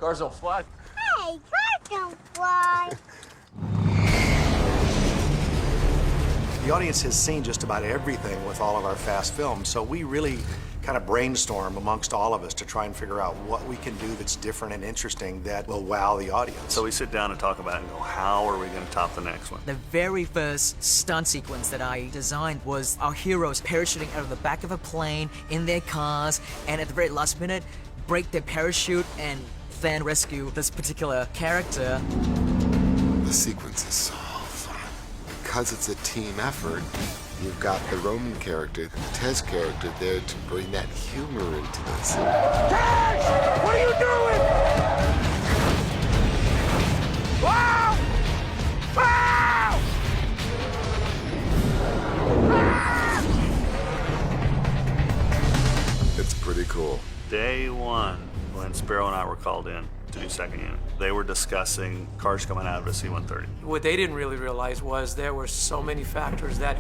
Cars don't fly. Hey, cars don't fly. The audience has seen just about everything with all of our fast films, so we really kind of brainstorm amongst all of us to try and figure out what we can do that's different and interesting that will wow the audience. So we sit down and talk about it and go, how are we going to top the next one? The very first stunt sequence that I designed was our heroes parachuting out of the back of a plane in their cars, and at the very last minute, break their parachute and then rescue this particular character. The sequence is so fun. Because it's a team effort, you've got the Roman character, the Tez character there to bring that humor into this. Tez! What are you doing? Wow! Wow! It's pretty cool. Day one, when Sparrow and I were called in to do second unit, they were discussing cars coming out of a C-130. What they didn't really realize was there were so many factors that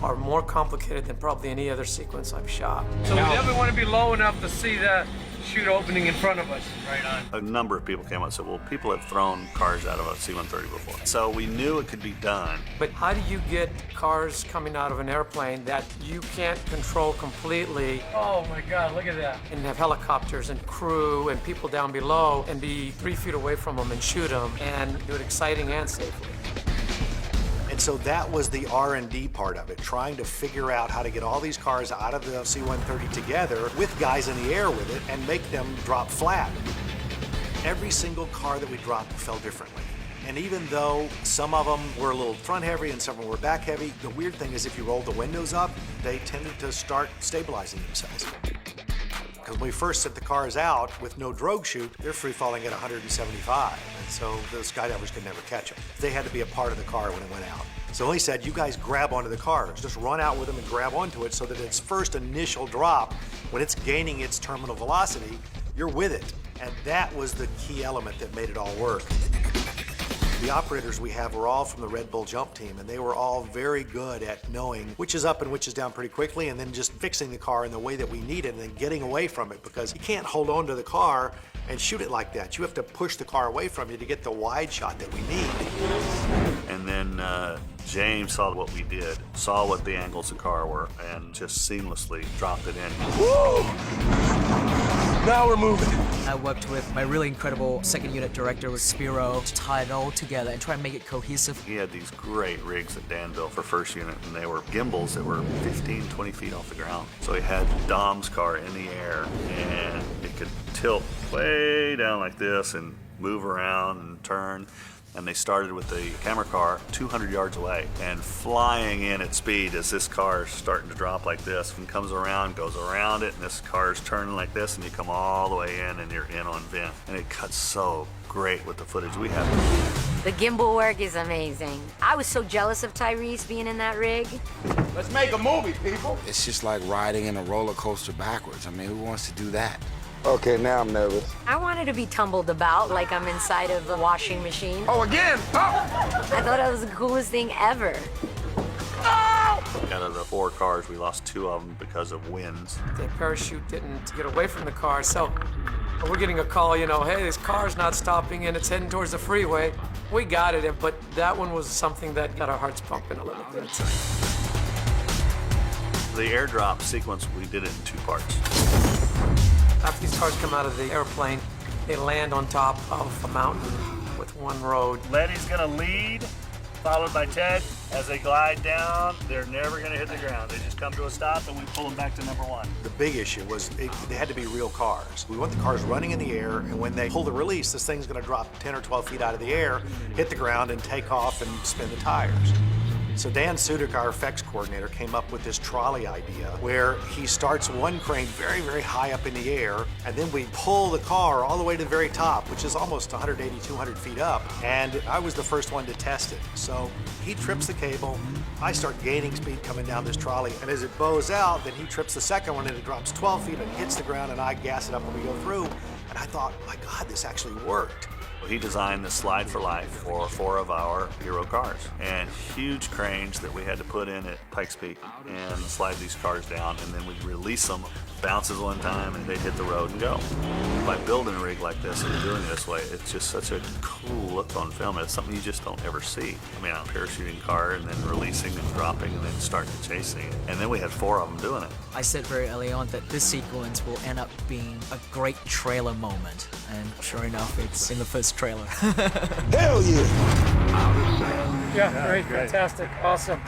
are more complicated than probably any other sequence I've shot. So we definitely want to be low enough to see the chute opening in front of us. Right on. A number of people came up and said, well, people have thrown cars out of a C-130 before. So we knew it could be done. But how do you get cars coming out of an airplane that you can't control completely Oh my God, look at that. and have helicopters and crew and people down below and be 3 feet away from them and shoot them and do it exciting and safely? And so that was the R&D part of it, trying to figure out how to get all these cars out of the C-130 together with guys in the air with it and make them drop flat. Every single car that we dropped fell differently. And even though some of them were a little front heavy and some of them were back heavy, the weird thing is if you rolled the windows up, they tended to start stabilizing themselves. Because when we first set the cars out with no drogue chute, they're free falling at 175. And so the skydivers could never catch them. They had to be a part of the car when it went out. So he said, you guys grab onto the cars. Just run out with them and grab onto it so that its first initial drop, when it's gaining its terminal velocity, you're with it. And that was the key element that made it all work. The operators we have were all from the Red Bull jump team, and they were all very good at knowing which is up and which is down pretty quickly, and then just fixing the car in the way that we need it and then getting away from it, because you can't hold on to the car and shoot it like that. You have to push the car away from you to get the wide shot that we need. And then James saw what we did, saw what the angles of the car were, and just seamlessly dropped it in. Woo! Now we're moving. I worked with my really incredible second unit director with Spiro to tie it all together and try and make it cohesive. He had these great rigs at Danville for first unit, and they were gimbals that were 15, 20 feet off the ground. So he had Dom's car in the air, and it could tilt way down like this and move around and turn. And they started with the camera car 200 yards away and flying in at speed as this car is starting to drop like this and comes around, goes around it, and this car is turning like this, and you come all the way in and you're in on vent. And it cuts so great with the footage we have. The gimbal work is amazing. I was so jealous of Tyrese being in that rig. Let's make a movie, people. It's just like riding in a roller coaster backwards. I mean, who wants to do that? Okay, now I'm nervous. I wanted to be tumbled about like I'm inside of a washing machine. Oh, again? Oh! I thought it was the coolest thing ever. Oh! Out of the 4 cars, we lost 2 of them because of winds. The parachute didn't get away from the car, so we're getting a call, you know, hey, this car's not stopping and it's heading towards the freeway. We got it, but that one was something that got our hearts pumping a little bit. The airdrop sequence, we did it in 2 parts. After these cars come out of the airplane, they land on top of a mountain with one road. Letty's gonna lead, followed by Ted. As they glide down, they're never gonna hit the ground. They just come to a stop and we pull them back to number 1. The big issue was they had to be real cars. We want the cars running in the air, and when they pull the release, this thing's gonna drop 10 or 12 feet out of the air, hit the ground, and take off and spin the tires. So Dan Sudik, our effects coordinator, came up with this trolley idea where he starts one crane very, very high up in the air, and then we pull the car all the way to the very top, which is almost 180, 200 feet up. And I was the first one to test it. So he trips the cable, I start gaining speed coming down this trolley, and as it bows out, then he trips the second one and it drops 12 feet and hits the ground, and I gas it up when we go through. And I thought, my God, this actually worked. He designed the Slide for Life for 4 of our hero cars, and huge cranes that we had to put in at Pikes Peak and slide these cars down, and then we'd release them bounces one time and they'd hit the road and go. By building a rig like this and doing it this way, it's just such a cool look on film. It's something you just don't ever see. I mean, a parachuting car and then releasing and dropping and then starting chasing. And then we had 4 of them doing it. I said very early on that this sequence will end up being a great trailer moment, and sure enough, it's in the first trailer. Hell yeah! Yeah, great, fantastic, awesome.